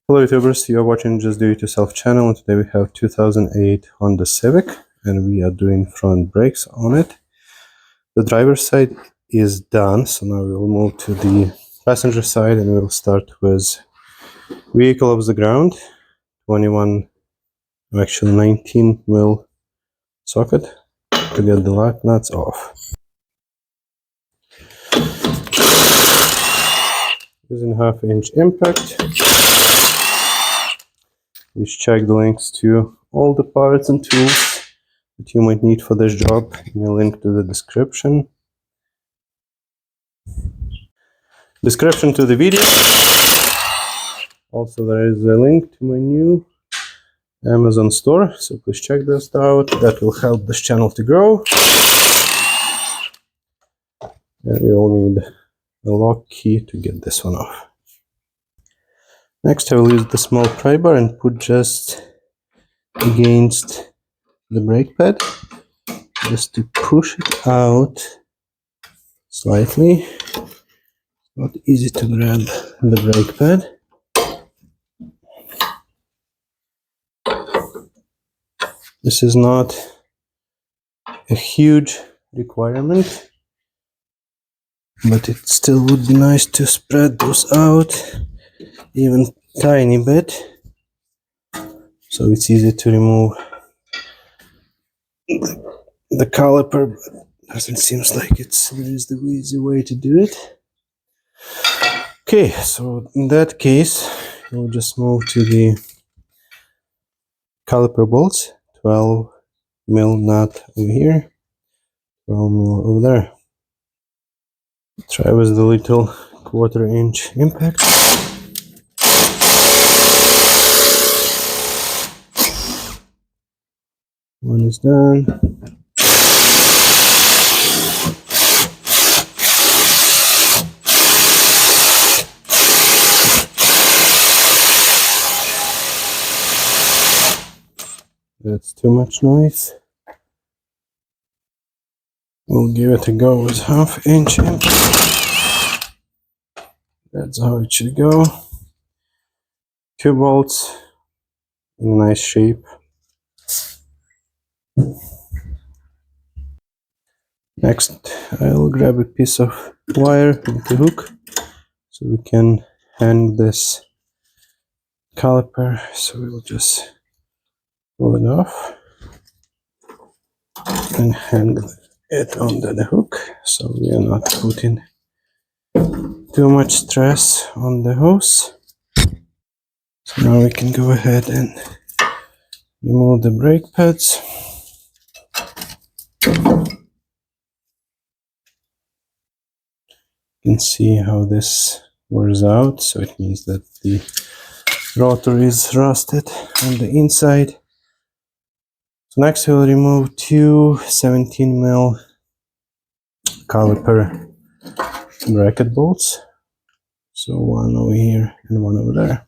Hello YouTubers, you are watching Just Do It Yourself channel, and today we have 2008 Honda Civic and we are doing front brakes on it. The driver's side is done, so now we will move to the passenger side and we will start with vehicle off the ground, 19 mil socket to get the lug nuts off. Using 1/2 inch impact. Please check the links to all the parts and tools that you might need for this job in a link to the description. Description to the video. Also there is a link to my new Amazon store, so please check this out. That will help this channel to grow. And we will need a lock key to get this one off. Next I will use the small pry bar and put just against the brake pad, just to push it out slightly. Not easy to grab the brake pad. This is not a huge requirement, but it still would be nice to spread those out even tiny bit, so it's easy to remove the caliper, but doesn't seem like there is the easy way to do it. Okay, so in that case we'll just move to the caliper bolts. 12 mil nut over here, 12 mil over there. Try with the little 1/4 inch impact. One is done. That's too much noise. We'll give it a go with 1/2 inch impact. That's how it should go. 2 bolts in a nice shape. Next, I'll grab a piece of wire with a hook so we can hang this caliper. So we'll just pull it off and hang it under the hook, so we are not putting too much stress on the hose. So now we can go ahead and remove the brake pads. You can see how this wears out, so it means that the rotor is rusted on the inside. So next we'll remove 2 17 mil caliper bracket bolts. So one over here and one over there.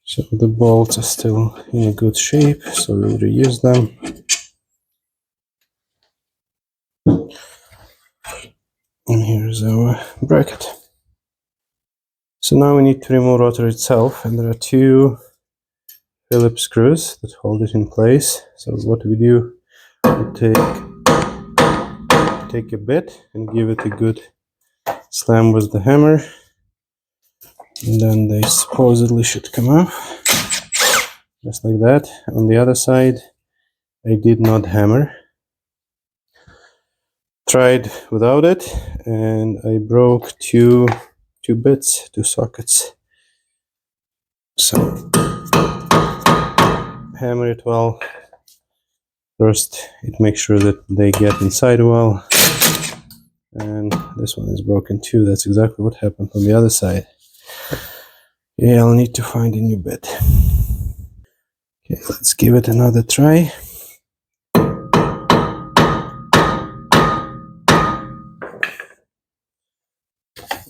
So the bolts are still in a good shape, so we'll reuse them. And here's our bracket. So now we need to remove rotor itself, and there are 2 Phillips screws that hold it in place. So what we do, we take a bit and give it a good slam with the hammer, and then they supposedly should come off, just like that. On the other side, I did not hammer. Tried without it, and I broke two bits, 2 sockets. So hammer it well. First, it makes sure that they get inside well. And this one is broken too. That's exactly what happened on the other side. Yeah, I'll need to find a new bit. Okay, let's give it another try.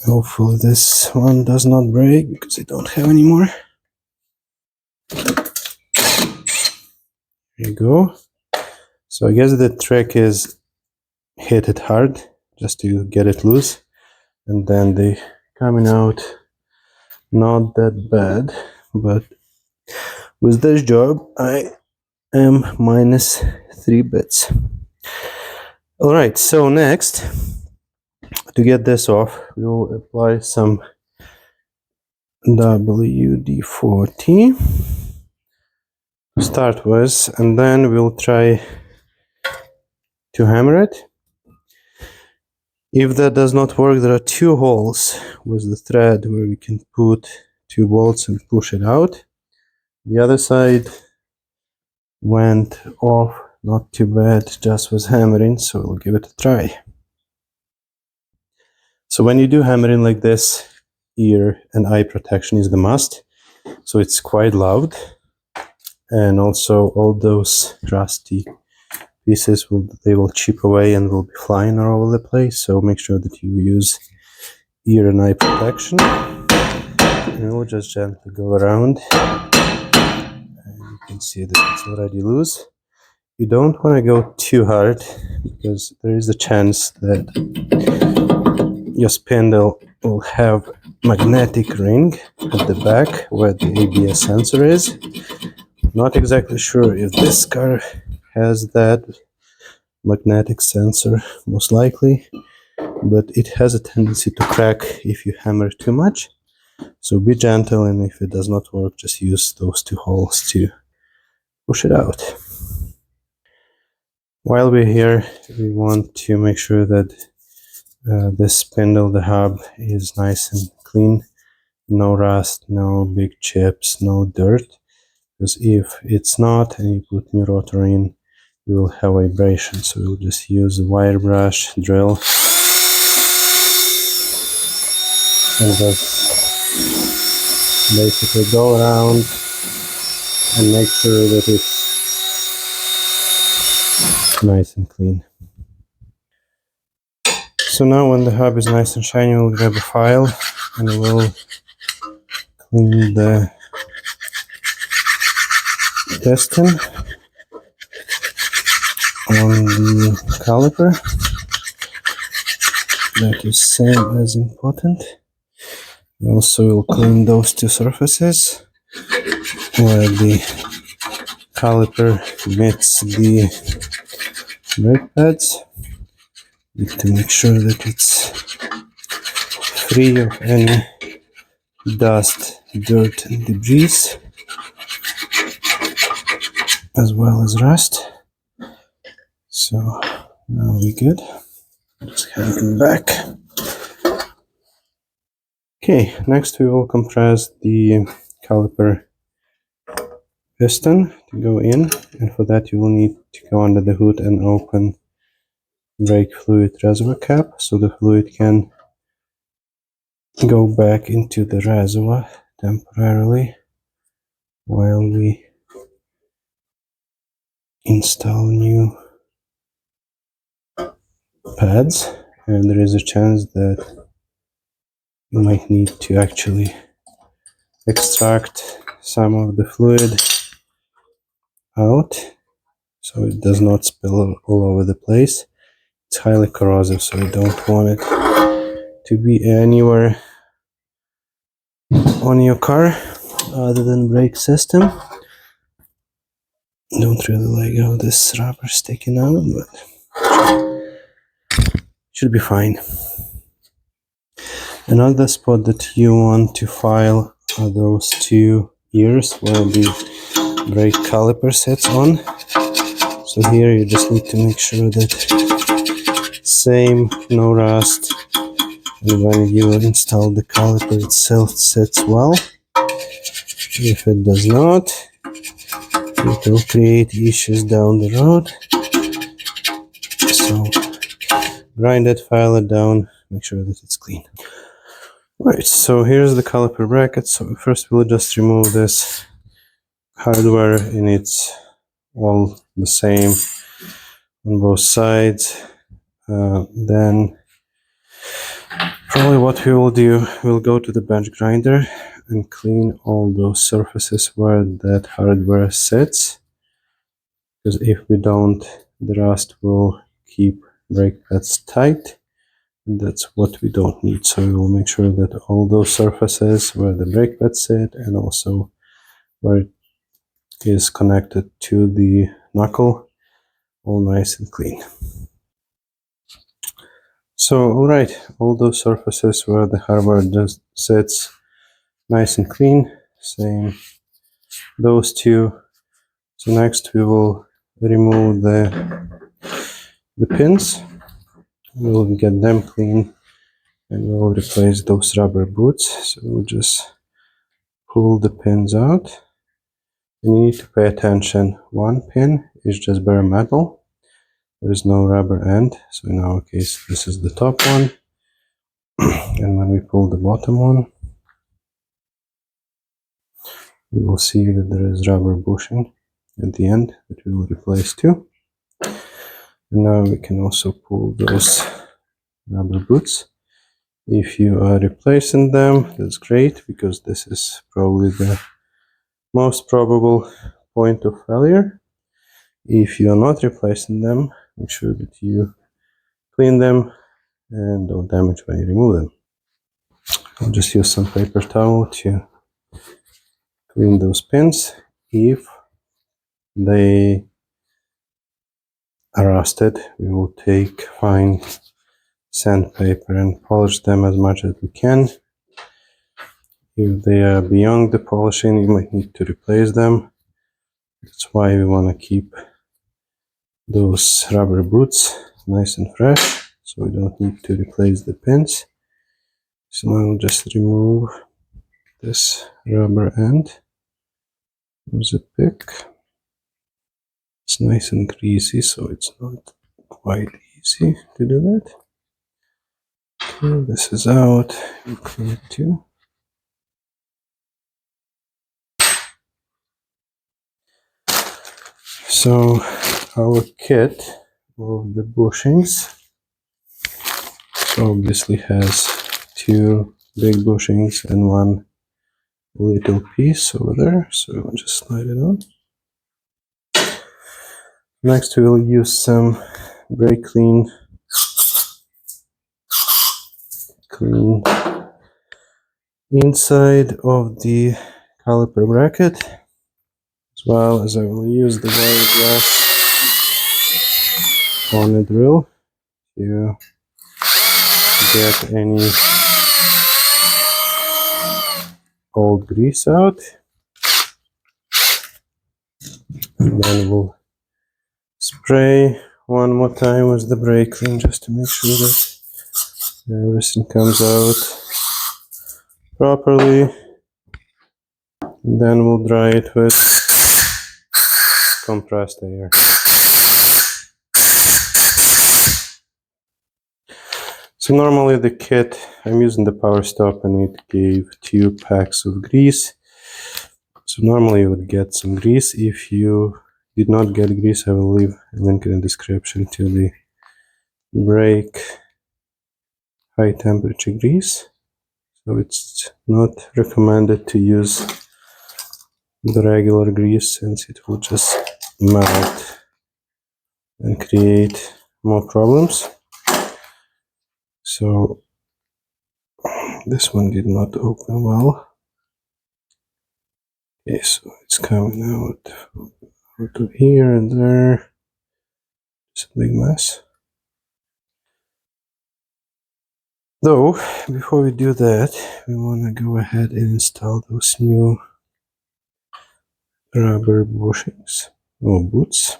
Hopefully this one does not break because I don't have any more. There you go. So I guess the trick is hit it hard just to get it loose, and then they coming out not that bad. But with this job I am minus 3 bits. Alright, so next, to get this off, we will apply some WD-40 to start with, and then we'll try to hammer it. If that does not work, there are 2 holes with the thread where we can put 2 bolts and push it out. The other side went off not too bad, just with hammering, so we'll give it a try. So when you do hammering like this, ear and eye protection is the must. So it's quite loud, and also all those rusty pieces will chip away and will be flying all over the place. So make sure that you use ear and eye protection, and we'll just gently go around, and you can see that it's already loose. You don't want to go too hard, because there is a chance that your spindle will have magnetic ring at the back where the ABS sensor is. Not exactly sure if this car has that magnetic sensor, most likely, but it has a tendency to crack if you hammer too much. So be gentle, and if it does not work, just use those 2 holes to push it out. While we're here, we want to make sure that this spindle, the hub, is nice and clean. No rust, no big chips, no dirt. Because if it's not, and you put new rotor in, you will have vibration. So we'll just use a wire brush, drill, and just basically go around and make sure that it's nice and clean. So now when the hub is nice and shiny, we'll grab a file and we'll clean the piston on the caliper. That is same as important. Also we'll clean those 2 surfaces where the caliper meets the brake pads. Need to make sure that it's free of any dust, dirt and debris, as well as rust. So now we're good. Just hand them back. Okay, next we will compress the caliper piston to go in, and for that you will need to go under the hood and open brake fluid reservoir cap, so the fluid can go back into the reservoir temporarily while we install new pads. And there is a chance that you might need to actually extract some of the fluid out so it does not spill all over the place. It's highly corrosive, so you don't want it to be anywhere on your car other than brake system. Don't really like how this rubber is sticking out, but should be fine. Another spot that you want to file are those 2 ears where the brake caliper sits on. So here you just need to make sure that same, no rust, and when you install the caliper itself sits well. If it does not, it will create issues down the road. So grind it, file it down, make sure that it's clean. Right, so here's the caliper bracket. So first we'll just remove this hardware, and it's all the same on both sides. Then probably what we will do, we'll go to the bench grinder and clean all those surfaces where that hardware sits. because if we don't, the rust will keep brake pads tight, and that's what we don't need. So we will make sure that all those surfaces where the brake pads sit and also where it is connected to the knuckle, all nice and clean. So alright, all those surfaces where the hardware just sits nice and clean, same those two. So next we will remove the pins, we'll get them clean, and we'll replace those rubber boots. So we'll just pull the pins out. You need to pay attention. One pin is just bare metal, there is no rubber end. So in our case this is the top one, and when we pull the bottom one, you will see that there is rubber bushing at the end that we will replace too. And now we can also pull those rubber boots. If you are replacing them, that's great, because this is probably the most probable point of failure. If you are not replacing them, make sure that you clean them and don't damage when you remove them. I'll just use some paper towel to clean those pins. If they are rusted, we will take fine sandpaper and polish them as much as we can. If they are beyond the polishing, you might need to replace them. That's why we want to keep those rubber boots nice and fresh, so we don't need to replace the pins. So now I'll just remove this rubber end with a pick. It's nice and greasy, so it's not quite easy to do that. Okay, this is out. We'll clean it too. So our kit of the bushings obviously has two big bushings and one little piece over there, so we'll just slide it on. Next we will use some brake clean inside of the caliper bracket, as well as I will use the wire brush on a drill to get any old grease out, and then we'll spray one more time with the brake clean just to make sure that everything comes out properly, and then we'll dry it with compressed air. So normally the kit, I'm using the Power Stop, and it gave 2 packs of grease. So normally you would get some grease. If you did not get grease, I will leave a link in the description to the brake high temperature grease. So it's not recommended to use the regular grease, since it will just melt and create more problems. So this one did not open well. Okay, so it's coming out of here and there. It's a big mess. Though, before we do that, we want to go ahead and install those new rubber bushings or boots.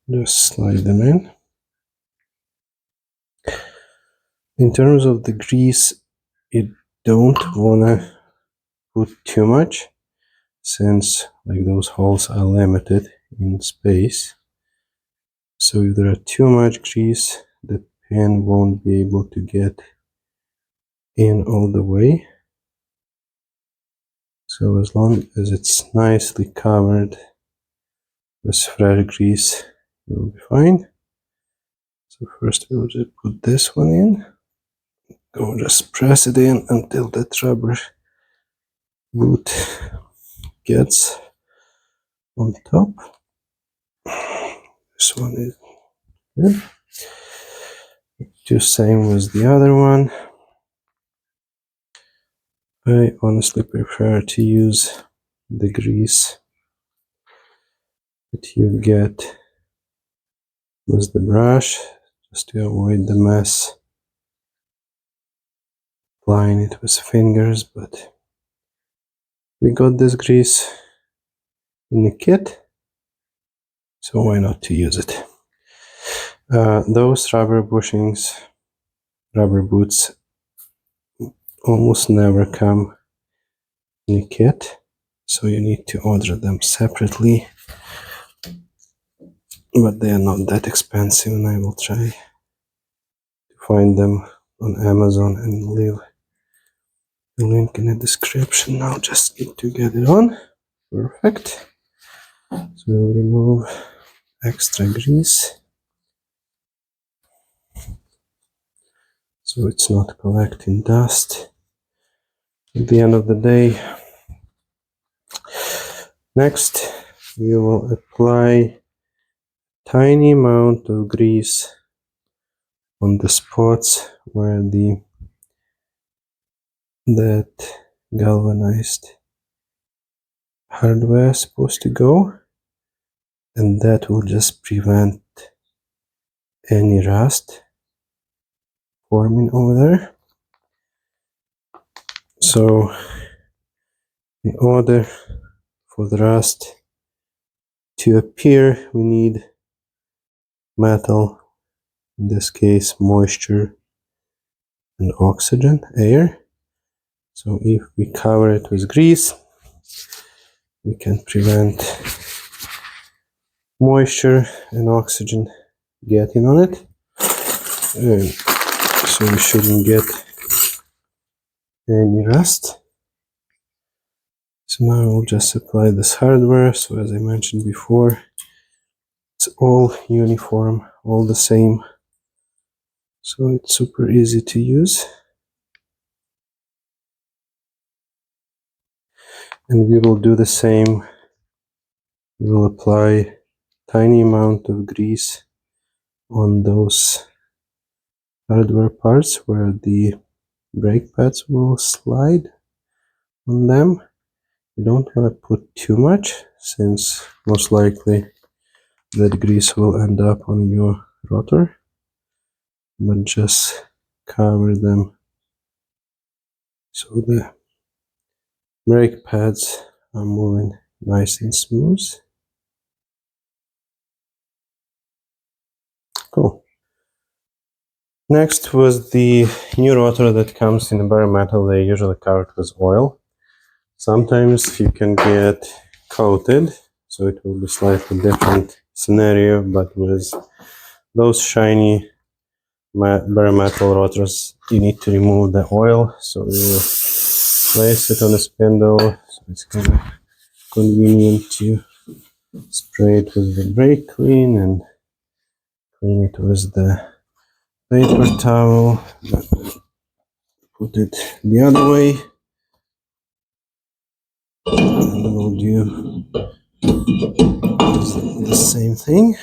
Just slide them in. In terms of the grease, you don't want to put too much, since like those holes are limited in space. So if there are too much grease, the pen won't be able to get in all the way. So as long as it's nicely covered with fresh grease, it will be fine. So first we'll just put this one in. Go just press it in until that rubber boot gets on top. This one is good. Do same with the other one. I honestly prefer to use the grease that you get with the brush, just to avoid the mess applying it with fingers. But we got this grease in the kit, so why not to use it? Those rubber bushings, rubber boots, almost never come in a kit, so you need to order them separately, but they are not that expensive, and I will try to find them on Amazon and leave the link in the description. Now just need to get it on. Perfect. So we'll remove extra grease so it's not collecting dust at the end of the day. Next, we will apply tiny amount of grease on the spots where that galvanized hardware is supposed to go, and that will just prevent any rust forming over there. So in order for the rust to appear, we need metal, in this case moisture and oxygen, air. So if we cover it with grease, we can prevent moisture and oxygen getting on it, and so we shouldn't get any rust. So now I'll just apply this hardware. So as I mentioned before, it's all uniform, all the same, so it's super easy to use. And we will do the same. We will apply tiny amount of grease on those hardware parts where the brake pads will slide on them. You don't want to put too much, since most likely that grease will end up on your rotor, but just cover them so the brake pads are moving nice and smooth. Cool. Next was the new rotor that comes in bare metal. They usually cover it with oil. Sometimes you can get coated, so it will be slightly different scenario, but with those shiny bare metal rotors, you need to remove the oil. So we will place it on a spindle, so it's kind of convenient to spray it with the brake clean and clean it with the paper towel, but put it the other way, and we'll do the same thing.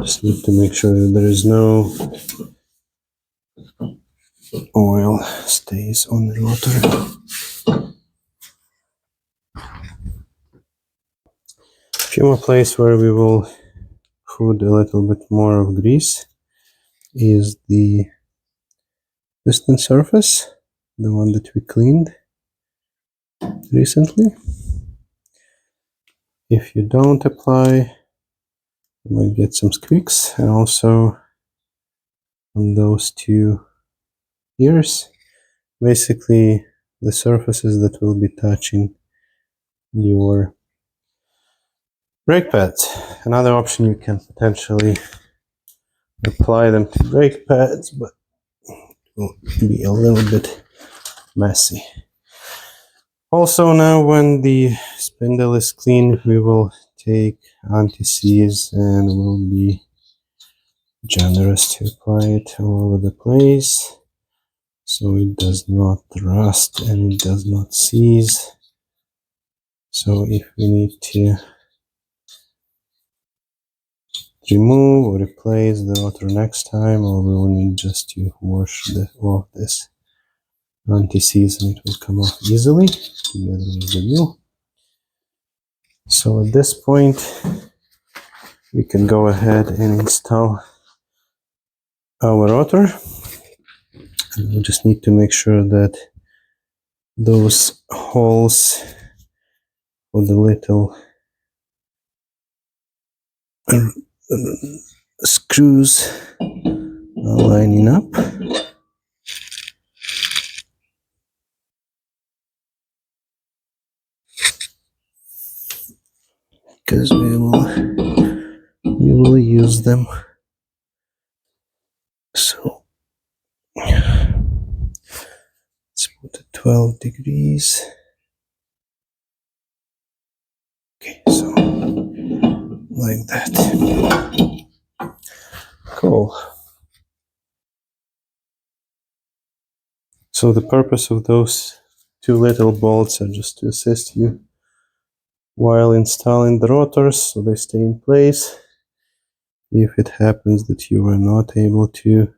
Just need to make sure that there is no oil stays on the rotor. A few more places where we will put a little bit more of grease is the piston surface, the one that we cleaned recently. If you don't apply, you might get some squeaks, and also on those two ears, basically the surfaces that will be touching your brake pads. Another option, you can potentially apply them to brake pads, but it will be a little bit messy. Also, now when the spindle is clean, we will take anti-seize and we'll be generous to apply it all over the place so it does not rust and it does not seize. So if we need to remove or replace the rotor next time, or we will need just to wash off this anti-seize and it will come off easily together with the wheel. So at this point we can go ahead and install our rotor. And we just need to make sure that those holes for the little screws are lining up. Because we will use them. So let's put it 12 degrees. Okay, so like that. Cool. So the purpose of those two little bolts are just to assist you while installing the rotors so they stay in place. If it happens that you are not able to,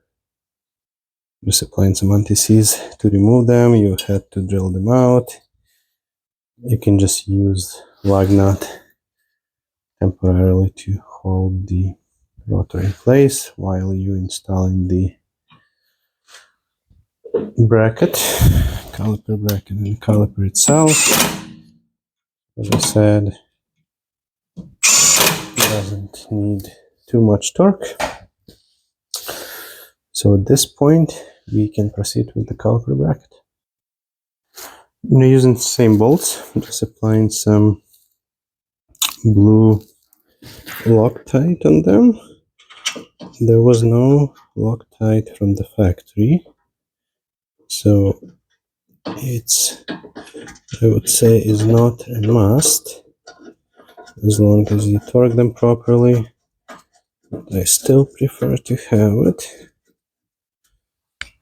just applying some anti-seize to remove them, you had to drill them out. You can just use lug nut temporarily to hold the rotor in place while you're installing the bracket, caliper bracket, and the caliper itself. As I said, it doesn't need too much torque. So at this point, we can proceed with the caliper bracket. I'm using the same bolts. I'm just applying some blue Loctite on them. There was no Loctite from the factory, so it's, I would say, is not a must as long as you torque them properly. I still prefer to have it.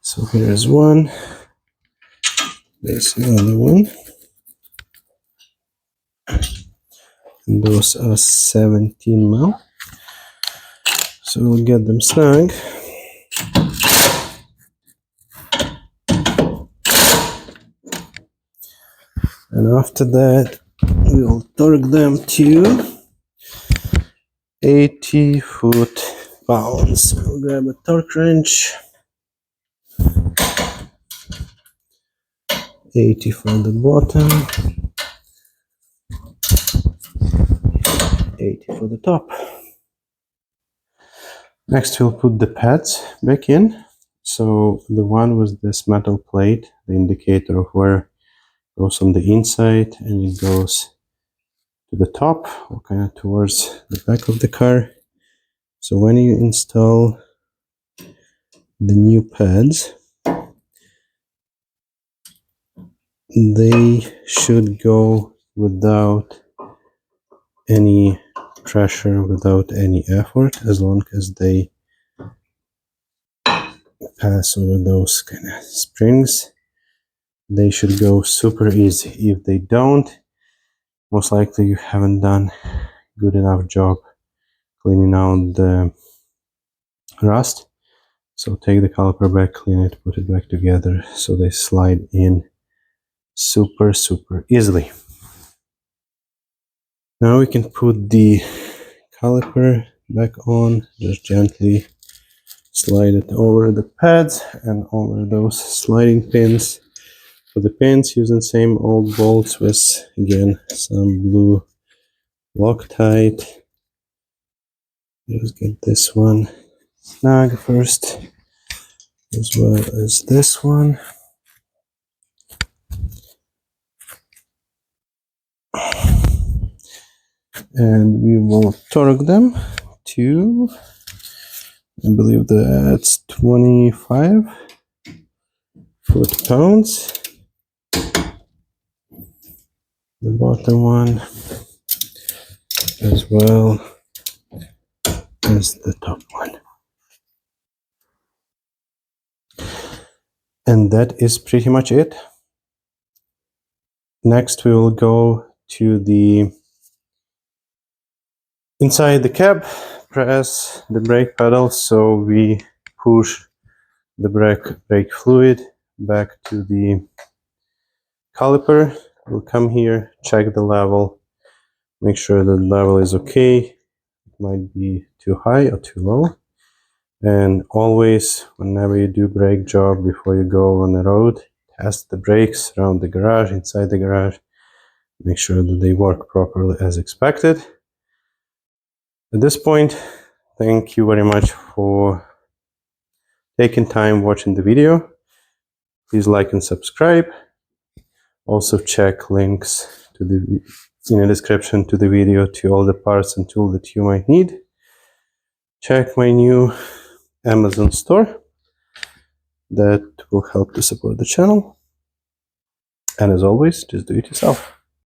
So here's one, there's another one, and those are 17 mil. So we'll get them snug. And after that, we'll torque them to 80 foot-pounds. We'll grab a torque wrench. 80 from the bottom, 80 for the top. Next we'll put the pads back in. So the one with this metal plate, the indicator of where it goes on the inside and it goes to the top or kind of towards the back of the car. So when you install the new pads, they should go without any pressure, without any effort, as long as they pass over those kind of springs. They should go super easy. If they don't, most likely you haven't done good enough job cleaning out the rust. So take the caliper back, clean it, put it back together so they slide in super easily. Now we can put the caliper back on, just gently slide it over the pads and over those sliding pins. For the pins, using same old bolts with, again, some blue Loctite. Let's get this one snug first, as well as this one. And we will torque them to, I believe that's 25 foot-pounds. The bottom one as well as the top one. And that is pretty much it. Next we will go to the inside the cab, press the brake pedal so we push the brake fluid back to the caliper. We'll come here, check the level, make sure the level is okay. It might be too high or too low. And always, whenever you do brake job, before you go on the road, test the brakes around the garage, inside the garage. Make sure that they work properly as expected. At this point, thank you very much for taking time watching the video. Please like and subscribe. Also check links to the in the description to the video to all the parts and tools that you might need. Check my new Amazon store. That will help to support the channel. And as always, just do it yourself.